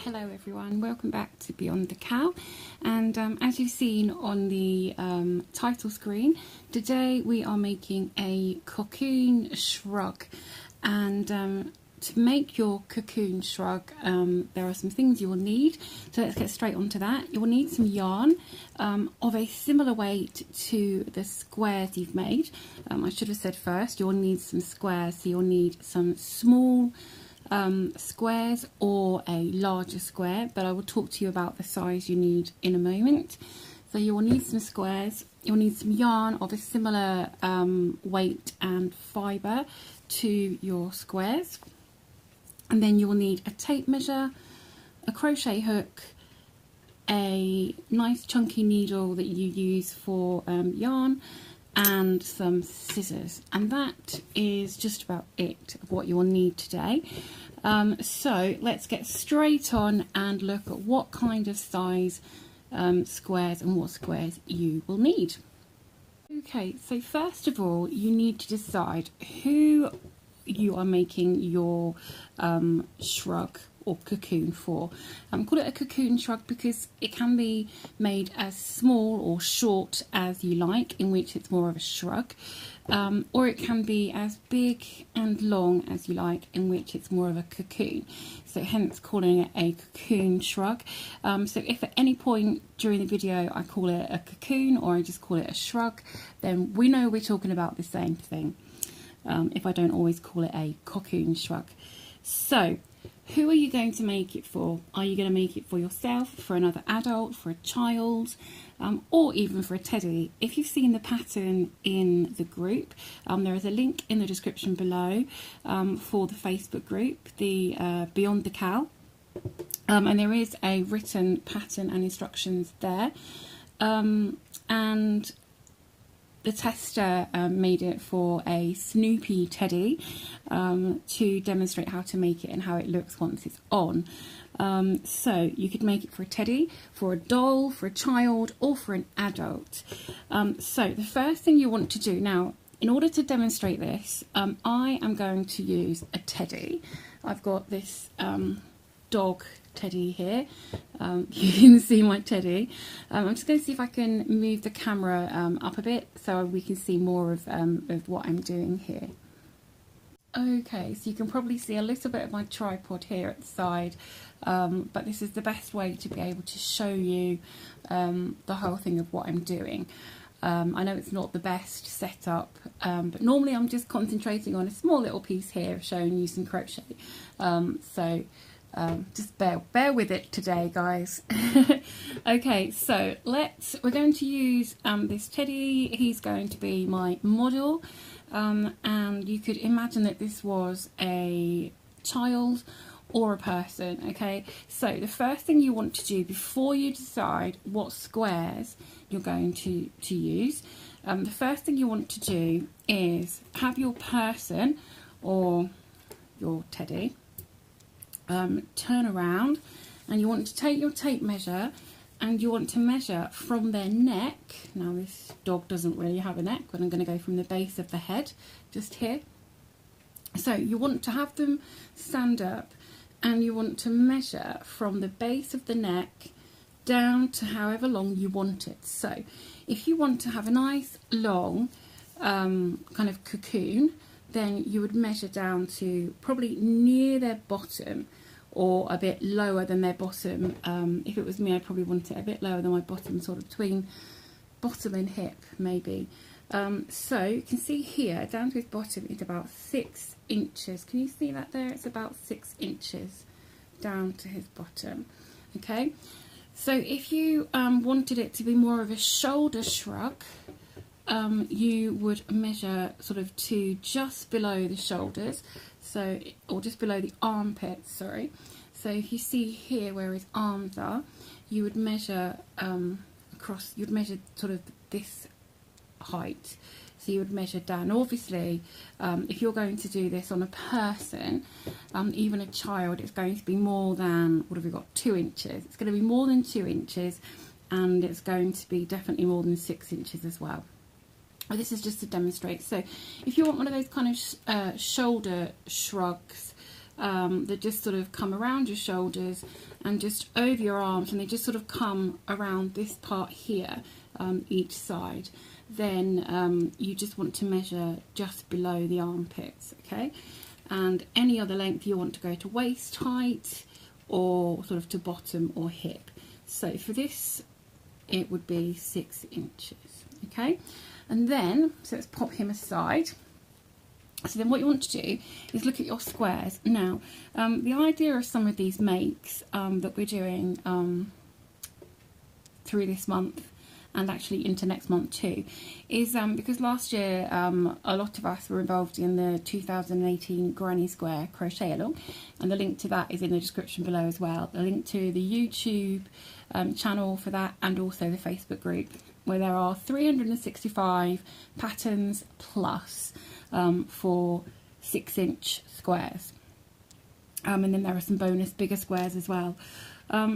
Hello everyone, welcome back to Beyond the Cow, and as you've seen on the title screen, today we are making a Cocoon-Shrug. And to make your Cocoon-Shrug, there are some things you will need, so let's get straight onto that. You will need some yarn of a similar weight to the squares you've made. I should have said first, you'll need some squares, so you'll need some small squares or a larger square, but I will talk to you about the size you need in a moment. So you will need some squares, you'll need some yarn of a similar weight and fibre to your squares, and then you will need a tape measure, a crochet hook, a nice chunky needle that you use for yarn, and some scissors, and that is just about it of what you will need today. So let's get straight on and look at what kind of size squares and what squares you will need. Okay, so first of all you need to decide who you are making your shrug or cocoon for. Call it a Cocoon-Shrug because it can be made as small or short as you like, in which it's more of a shrug, or it can be as big and long as you like, in which it's more of a cocoon, so hence calling it a Cocoon-Shrug. So if at any point during the video I call it a cocoon or I just call it a shrug, then we know we're talking about the same thing, if I don't always call it a Cocoon-Shrug. So who are you going to make it for? Are you going to make it for yourself, for another adult, for a child, or even for a teddy? If you've seen the pattern in the group, there is a link in the description below for the Facebook group, the Beyond the Cow, and there is a written pattern and instructions there. And the tester made it for a Snoopy teddy to demonstrate how to make it and how it looks once it's on. So you could make it for a teddy, for a doll, for a child, or for an adult. So the first thing you want to do now, in order to demonstrate this, I am going to use a teddy. I've got this dog teddy here. You can see my teddy. I'm just going to see if I can move the camera up a bit so we can see more of what I'm doing here. Okay, so you can probably see a little bit of my tripod here at the side, but this is the best way to be able to show you the whole thing of what I'm doing. I know it's not the best setup, but normally I'm just concentrating on a small little piece here showing you some crochet. So just bear with it today, guys. Okay, so we're going to use this teddy. He's going to be my model, and you could imagine that this was a child or a person. Okay, so the first thing you want to do before you decide what squares you're going to use, the first thing you want to do is have your person or your teddy turn around, and you want to take your tape measure and you want to measure from their neck. Now this dog doesn't really have a neck, but I'm going to go from the base of the head, just here. So you want to have them stand up and you want to measure from the base of the neck down to however long you want it. So if you want to have a nice long kind of cocoon, then you would measure down to probably near their bottom or a bit lower than their bottom. If it was me, I'd probably want it a bit lower than my bottom, sort of between bottom and hip maybe. So you can see here down to his bottom is about 6 inches. Can you see that there? It's about 6 inches down to his bottom. Okay, so if you wanted it to be more of a shoulder shrug, you would measure sort of to just below the shoulders, so, or just below the armpits, sorry. So if you see here where his arms are, you would measure across, you'd measure sort of this height, so you would measure down. Obviously if you're going to do this on a person, even a child, it's going to be more than, what have we got, 2 inches. It's going to be more than 2 inches, and it's going to be definitely more than 6 inches as well. This is just to demonstrate. So if you want one of those kind of shoulder shrugs, that just sort of come around your shoulders and just over your arms, and they just sort of come around this part here, each side. Then you just want to measure just below the armpits, okay? And any other length you want to go to waist height or sort of to bottom or hip. So for this, it would be 6 inches, okay? And then, so let's pop him aside. So then what you want to do is look at your squares. Now, the idea of some of these makes that we're doing through this month and actually into next month too, is because last year a lot of us were involved in the 2018 Granny Square Crochet Along, and the link to that is in the description below as well. The link to the YouTube channel for that, and also the Facebook group, where there are 365 patterns plus for 6-inch squares. And then there are some bonus bigger squares as well.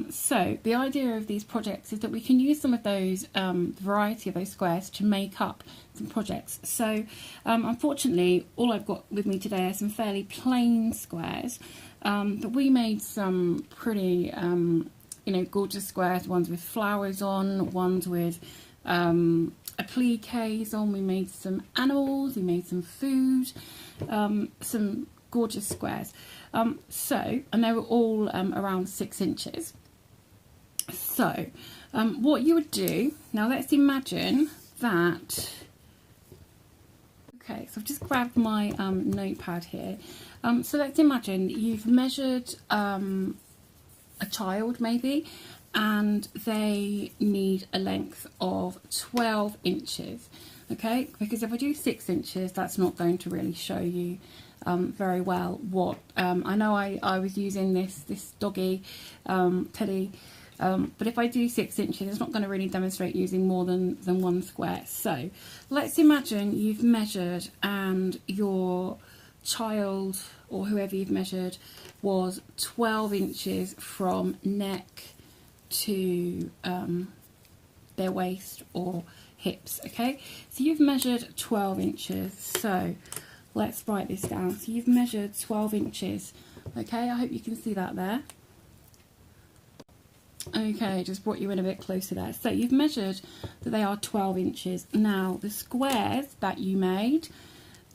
So the idea of these projects is that we can use some of those variety of those squares to make up some projects. So unfortunately, all I've got with me today are some fairly plain squares, but we made some pretty you know, gorgeous squares, ones with flowers on, ones with appliques on. We made some animals, we made some food, some gorgeous squares. And they were all around 6 inches. So what you would do, now let's imagine that, okay, so I've just grabbed my notepad here. So let's imagine that you've measured a child maybe, and they need a length of 12 inches, okay? Because if I do 6 inches, that's not going to really show you very well what, I know I was using this doggy teddy, but if I do 6 inches, it's not going to really demonstrate using more than one square. So let's imagine you've measured and your child or whoever you've measured was 12 inches from neck to their waist or hips, okay? So you've measured 12 inches, so let's write this down. So you've measured 12 inches, okay? I hope you can see that there. Okay, just brought you in a bit closer there. So you've measured that they are 12 inches. Now, the squares that you made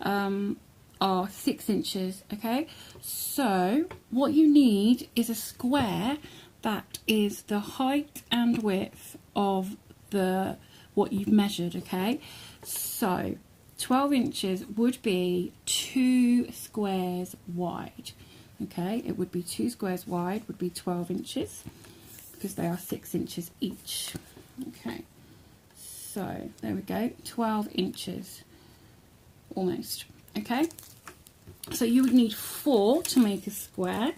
are 6 inches, okay? So what you need is a square that is the height and width of what you've measured, okay? So 12 inches would be 2 squares wide, okay? It would be 2 squares wide, would be 12 inches, because they are 6 inches each, okay? So there we go, 12 inches almost, okay? So you would need 4 to make a square.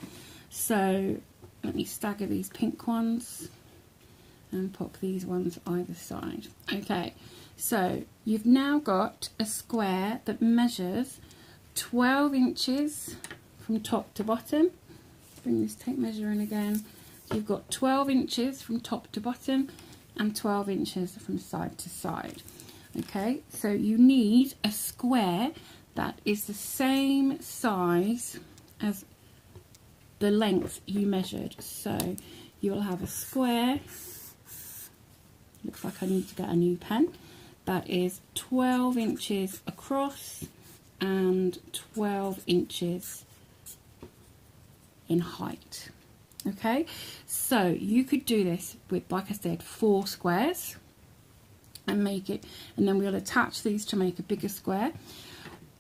So let me stagger these pink ones and pop these ones either side. Okay, so you've now got a square that measures 12 inches from top to bottom. Bring this tape measure in again. So you've got 12 inches from top to bottom and 12 inches from side to side. Okay, so you need a square that is the same size as the length you measured. So you will have a square, looks like I need to get a new pen, that is 12 inches across and 12 inches in height. Okay, so you could do this with, like I said, 4 squares and make it, and then we'll attach these to make a bigger square.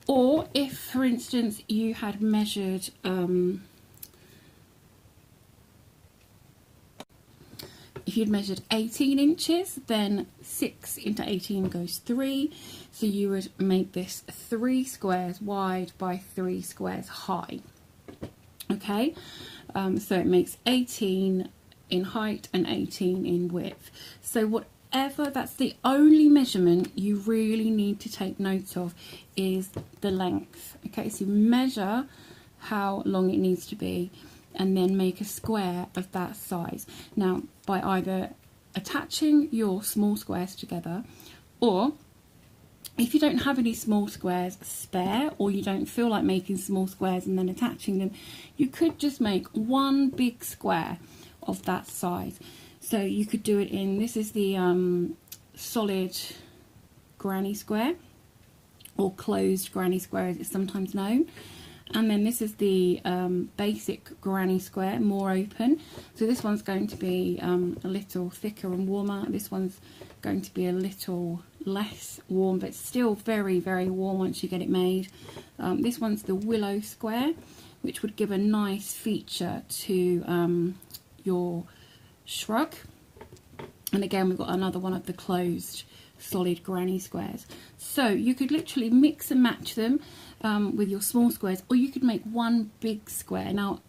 Or if, for instance, you had measured if you'd measured 18 inches, then 6 into 18 goes 3. So you would make this 3 squares wide by 3 squares high. Okay, so it makes 18 in height and 18 in width. So whatever, that's the only measurement you really need to take note of is the length. Okay, so measure how long it needs to be and then make a square of that size. Now, by either attaching your small squares together or If you don't have any small squares spare, or you don't feel like making small squares and then attaching them, you could just make one big square of that size. So you could do it in, this is the solid granny square, or closed granny square as it's sometimes known. And then this is the basic granny square, more open. So this one's going to be a little thicker and warmer. This one's going to be a little less warm, but still very, very warm once you get it made. This one's the willow square, which would give a nice feature to your shrug. And again, we've got another one of the closed solid granny squares. So you could literally mix and match them with your small squares, or you could make one big square. Now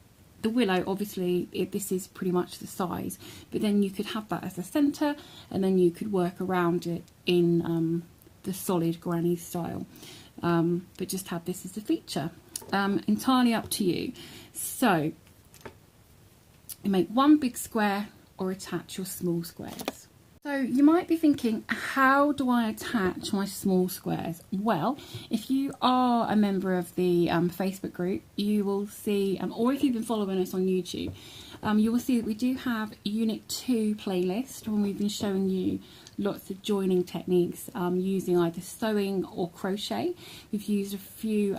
the willow, obviously this is pretty much the size, but then you could have that as a centre, and then you could work around it in the solid granny style, but just have this as a feature. Entirely up to you. So you make one big square or attach your small squares. So you might be thinking, how do I attach my small squares? Well, if you are a member of the Facebook group, you will see, or if you've been following us on YouTube, you will see that we do have Unit 2 playlist, when we've been showing you lots of joining techniques using either sewing or crochet. We've used a few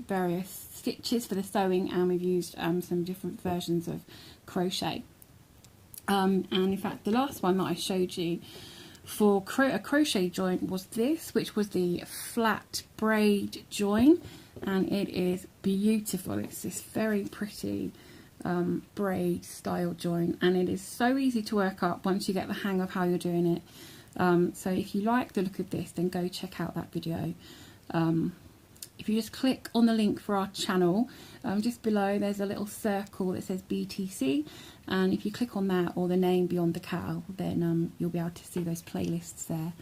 various stitches for the sewing, and we've used some different versions of crochet. And in fact, the last one that I showed you for a crochet join was this, which was the flat braid join, and it is beautiful. It's this very pretty braid style join, and it is so easy to work up once you get the hang of how you're doing it. So if you like the look of this, then go check out that video. If you just click on the link for our channel, just below there's a little circle that says BTC, and if you click on that, or the name beyond the cow, then you'll be able to see those playlists there.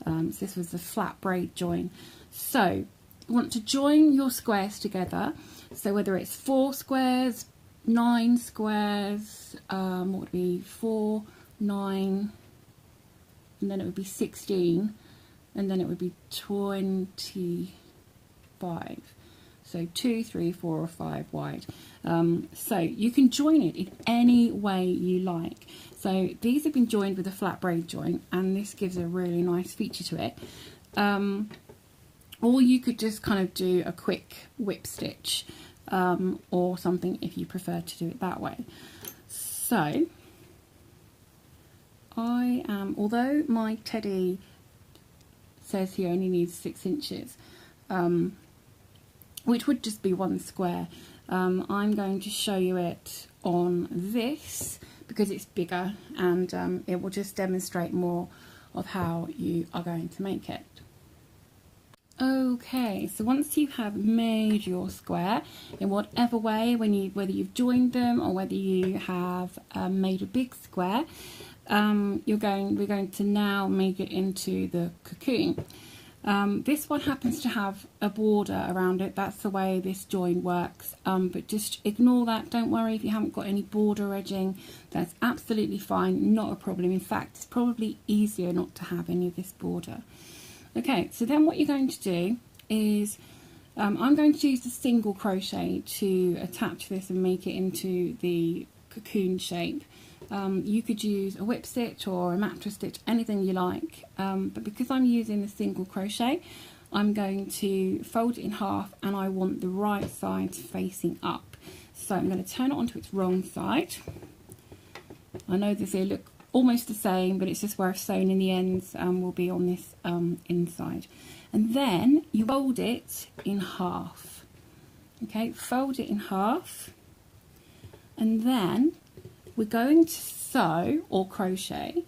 So this was the flat braid join. So you want to join your squares together, so whether it's 4 squares, 9 squares, what would it be, 4, 9, and then it would be 16, and then it would be 25. So 2, 3, 4 or 5 wide. So you can join it in any way you like. So these have been joined with a flat braid joint, and this gives a really nice feature to it. Or you could just kind of do a quick whip stitch or something if you prefer to do it that way. So I am, although my teddy says he only needs 6 inches, which would just be 1 square, I'm going to show you it on this because it's bigger, and it will just demonstrate more of how you are going to make it. Okay, so once you have made your square in whatever way, whether you've joined them or whether you have made a big square, we're going to now make it into the cocoon. This one happens to have a border around it. That's the way this join works, but just ignore that. Don't worry if you haven't got any border edging. That's absolutely fine, not a problem. In fact, it's probably easier not to have any of this border. Okay, so then what you're going to do is I'm going to use the single crochet to attach this and make it into the cocoon shape. You could use a whip stitch or a mattress stitch, anything you like, but because I'm using the single crochet, I'm going to fold it in half, and I want the right side facing up. So I'm going to turn it onto its wrong side. I know that they look almost the same, but it's just where I've sewn in the ends will be on this inside. And then you fold it in half. Okay, fold it in half, and then we're going to sew or crochet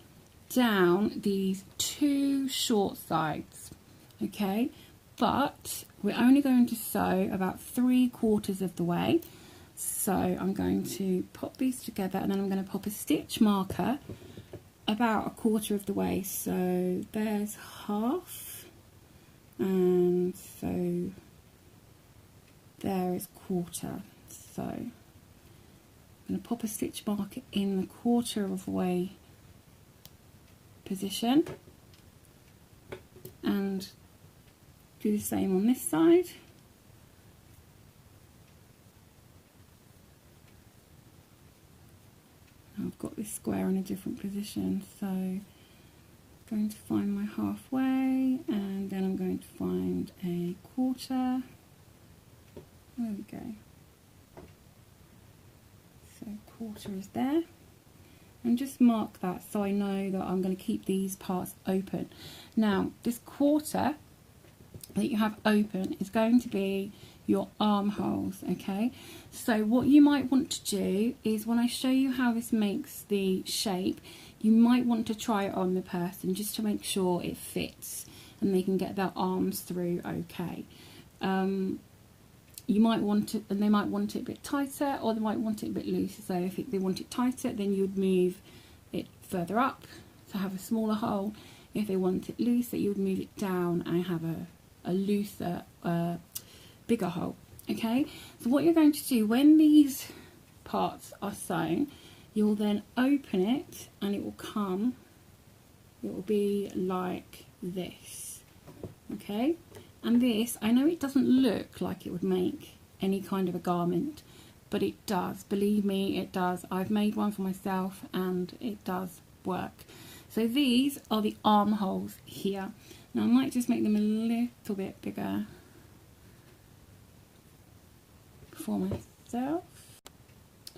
down these 2 short sides, okay, but we're only going to sew about 3/4 of the way. So I'm going to pop these together, and then I'm going to pop a stitch marker about 1/4 of the way. So there's half, and so there is 1/4. So I'm going to pop a stitch marker in the 1/4 of the way position, and Do the same on this side. I've got this square in a different position, so I'm going to find my halfway, and then I'm going to find a quarter. There we go. So quarter is there. And just mark that so I know that I'm going to keep these parts open. Now, this quarter that you have open is going to be your armholes, okay? So what you might want to do is, when I show you how this makes the shape, you might want to try it on the person just to make sure it fits and they can get their arms through okay. You might want it, and they might want it a bit tighter, or they might want it a bit looser. So if they want it tighter, then you would move it further up to have a smaller hole. If they want it looser, you would move it down and have a looser, bigger hole. Okay, so what you're going to do when these parts are sewn, you'll then open it and it will come, it will be like this. Okay, and this, I know it doesn't look like it would make any kind of a garment, but it does, believe me, it does. I've made one for myself and it does work. So these are the armholes here. Now I might just make them a little bit bigger for myself.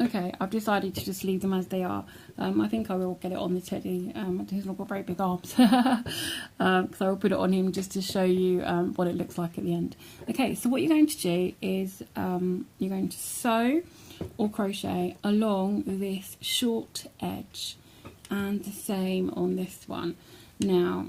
Okay, I've decided to just leave them as they are. I think I will get it on the teddy. He's not got very big arms. So I'll put it on him just to show you what it looks like at the end. Okay, so what you're going to do is you're going to sew or crochet along this short edge, and the same on this one. Now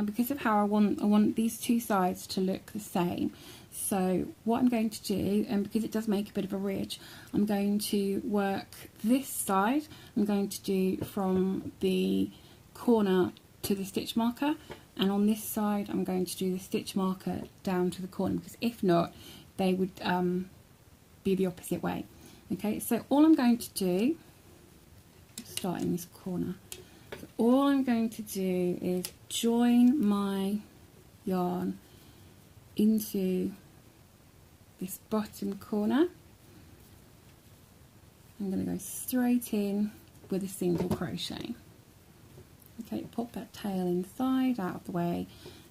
because of how I want these two sides to look the same, so what I'm going to do, and because it does make a bit of a ridge, I'm going to work this side. I'm going to do from the corner to the stitch marker, and on this side I'm going to do the stitch marker down to the corner, because if not they would be the opposite way. Okay, so all I'm going to do, start in this corner, so all I'm going to do is join my yarn into this bottom corner. I'm going to go straight in with a single crochet. Okay, pop that tail inside, out of the way,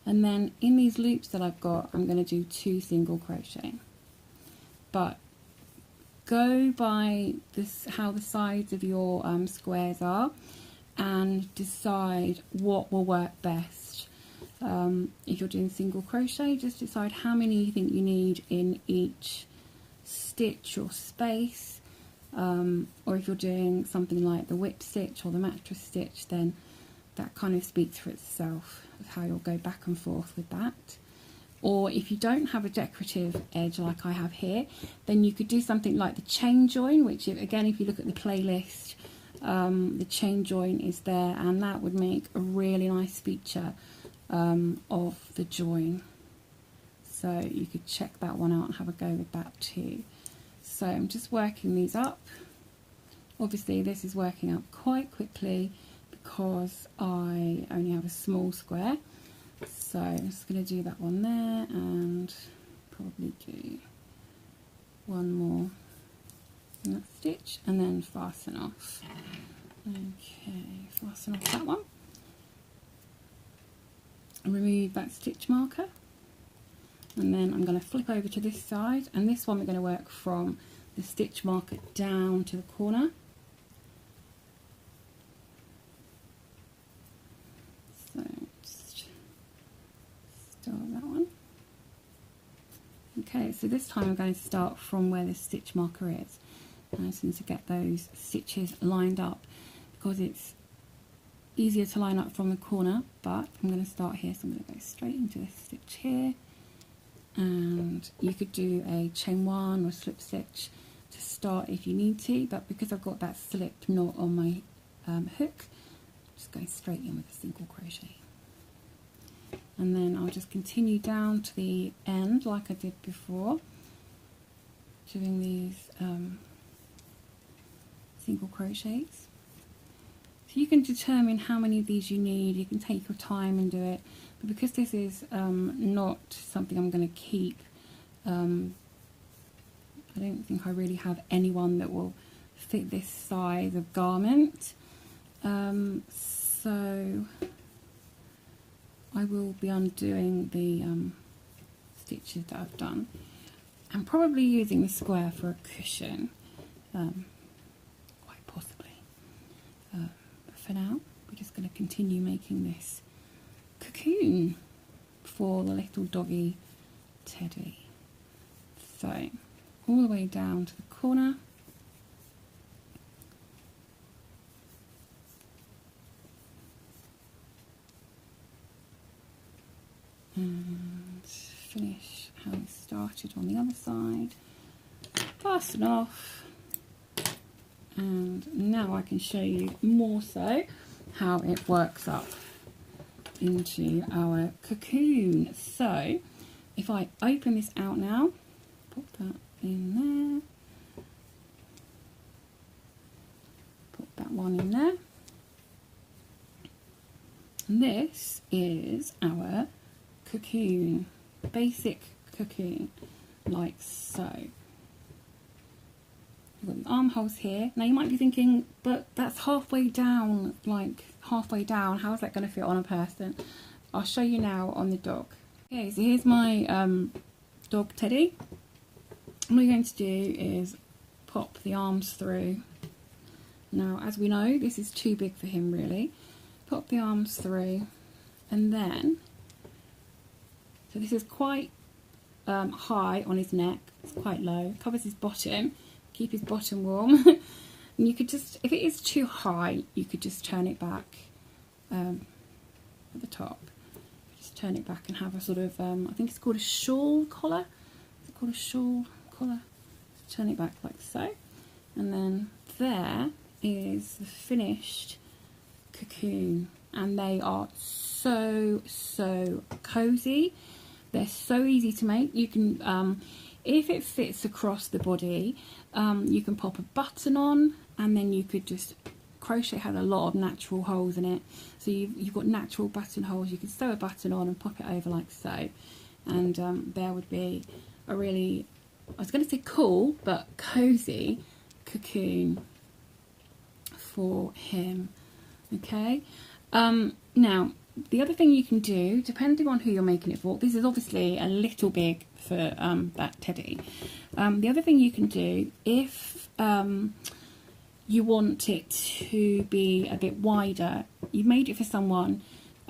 and then in these loops that I've got, I'm going to do 2 single crochet. But go by this, how the sides of your squares are, and decide what will work best. If you're doing single crochet, just decide how many you think you need in each stitch or space, or if you're doing something like the whip stitch or the mattress stitch, then that kind of speaks for itself of how you'll go back and forth with that. Or if you don't have a decorative edge like I have here, then you could do something like the chain join, which again, if you look at the playlist, the chain join is there, and that would make a really nice feature of the join. So you could check that one out and have a go with that too. So I'm just working these up. Obviously this is working up quite quickly because I only have a small square. So I'm just going to do that one there and probably do one more in that stitch and then fasten off. Okay, fasten off that one. Remove that stitch marker, and then I'm going to flip over to this side, and this one we're going to work from the stitch marker down to the corner. So just start that one. Okay, so this time I'm going to start from where the stitch marker is. I just need to get those stitches lined up because it's easier to line up from the corner, but I'm going to start here, so I'm going to go straight into this stitch here, and you could do a chain 1 or slip stitch to start if you need to, but because I've got that slipped knot on my hook, I'm just going straight in with a single crochet, and then I'll just continue down to the end like I did before, doing these single crochets. So you can determine how many of these you need. You can take your time and do it, but because this is not something I'm going to keep, I don't think I really have anyone that will fit this size of garment, so I will be undoing the stitches that I've done and probably using the square for a cushion, quite possibly, but for now we're just going to continue making this cocoon for the little doggy teddy. So all the way down to the corner, and finish how we started on the other side, fasten off, and now I can show you more so how it works up into our cocoon. So if I open this out now, put that in there, put that one in there, and this is our cocoon, basic cocoon, like so. You've got the armholes here. Now you might be thinking, but that's halfway down, like halfway down, how's that going to fit on a person? I'll show you now on the dog. Okay, so here's my dog teddy. What we're going to do is pop the arms through. Now, as we know, this is too big for him really. Pop the arms through, and then, so this is quite high on his neck, it's quite low, covers his bottom, keep his bottom warm. And you could just, if it is too high, you could just turn it back at the top. Just turn it back and have a sort of, I think it's called a shawl collar. Is it called a shawl collar? Just turn it back like so. And then there is the finished cocoon. And they are so cozy. They're so easy to make. You can, if it fits across the body, you can pop a button on, and then you could just crochet. Has a lot of natural holes in it, so you've got natural button holes. You can sew a button on and pop it over like so, and there would be a really, I was going to say cool, but cozy cocoon for him. Okay, now the other thing you can do, depending on who you're making it for, this is obviously a little big for that teddy. The other thing you can do, if you want it to be a bit wider, you've made it for someone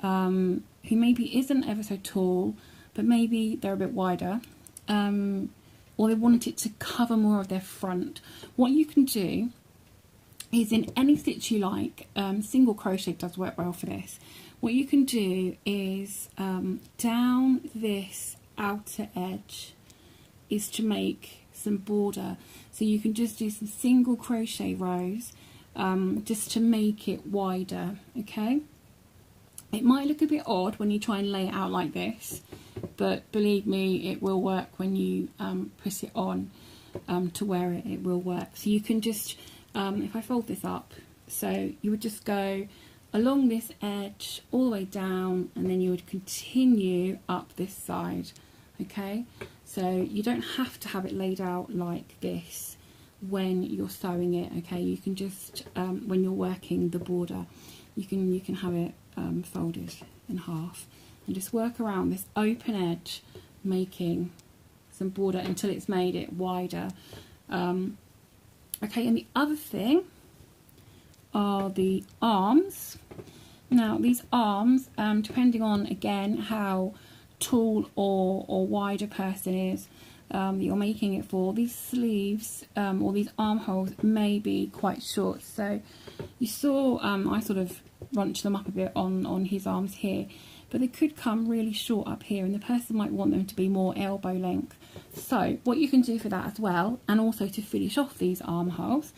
who maybe isn't ever so tall, but maybe they're a bit wider, or they want it to cover more of their front, what you can do is, in any stitch you like, single crochet does work well for this. What you can do is down this outer edge is to make some border. So you can just do some single crochet rows just to make it wider, okay? It might look a bit odd when you try and lay it out like this, but believe me, it will work when you put it on to wear it, it will work. So you can just, if I fold this up, so you would just go along this edge all the way down, and then you would continue up this side, okay? So you don't have to have it laid out like this when you're sewing it, okay? You can just, when you're working the border, you can have it folded in half and just work around this open edge, making some border until it's made it wider. Okay, and the other thing are the arms. Now these arms, depending on again how tall or wide a person is that you're making it for, these sleeves or these armholes may be quite short. So you saw I sort of runched them up a bit on his arms here, but they could come really short up here, and the person might want them to be more elbow length. So what you can do for that as well, and also to finish off these armholes,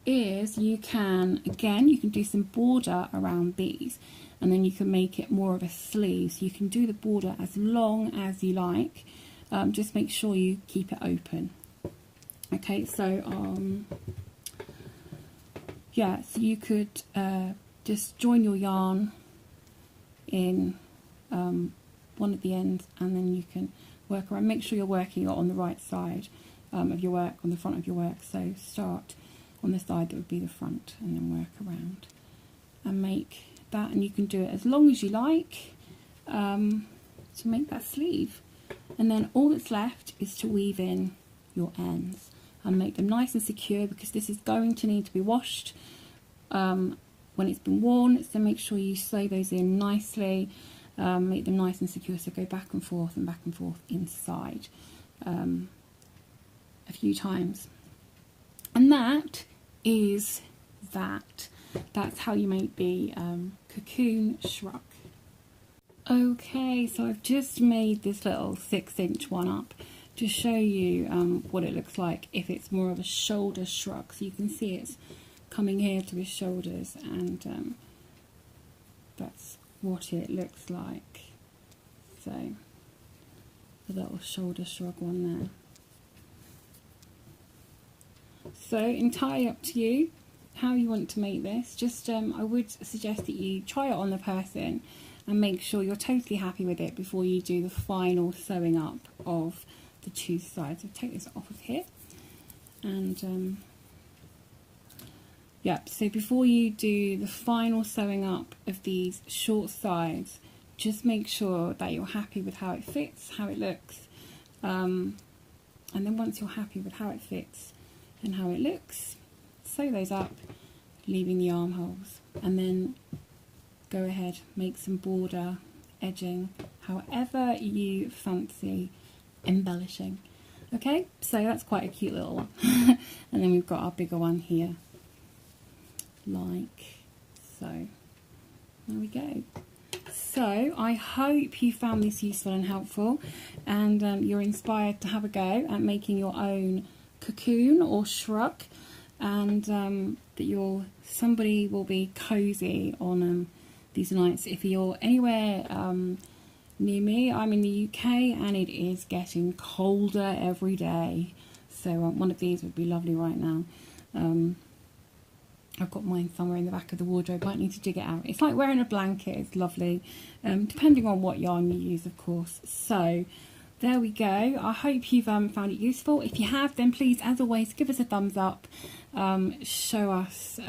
is you can, again, you can do some border around these, and then you can make it more of a sleeve. So you can do the border as long as you like, just make sure you keep it open. Okay, so yeah, so you could just join your yarn in one at the end, and then you can work around. Make sure you're working on the right side of your work, on the front of your work. So start on the side that would be the front, and then work around and make that. And you can do it as long as you like to make that sleeve. And then all that's left is to weave in your ends and make them nice and secure, because this is going to need to be washed when it's been worn. So make sure you sew those in nicely, make them nice and secure. So go back and forth inside a few times. And that is that. That's how you make the Cocoon-Shrug. Okay, so I've just made this little 6-inch one up to show you what it looks like if it's more of a shoulder shrug. So you can see it's coming here to his shoulders, and that's what it looks like. So the little shoulder shrug one there. So entirely up to you how you want to make this. Just I would suggest that you try it on the person and make sure you're totally happy with it before you do the final sewing up of the two sides. So take this off of here, and yeah, so before you do the final sewing up of these short sides, just make sure that you're happy with how it fits, how it looks, and then once you're happy with how it fits and how it looks, sew those up, leaving the armholes, and then go ahead, make some border edging, however you fancy embellishing. Okay, so that's quite a cute little one. And then we've got our bigger one here, like so. There we go. So I hope you found this useful and helpful, and you're inspired to have a go at making your own cocoon or shrug, and that somebody will be cozy on these nights. If you're anywhere near me, I'm in the UK, and it is getting colder every day, so one of these would be lovely right now. I've got mine somewhere in the back of the wardrobe. Might need to dig it out. It's like wearing a blanket. It's lovely, depending on what yarn you use, of course. So there we go. I hope you've found it useful. If you have, then please, as always, give us a thumbs up, show us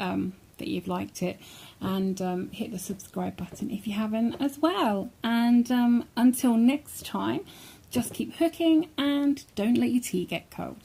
that you've liked it, and hit the subscribe button if you haven't as well. And until next time, just keep hooking and don't let your tea get cold.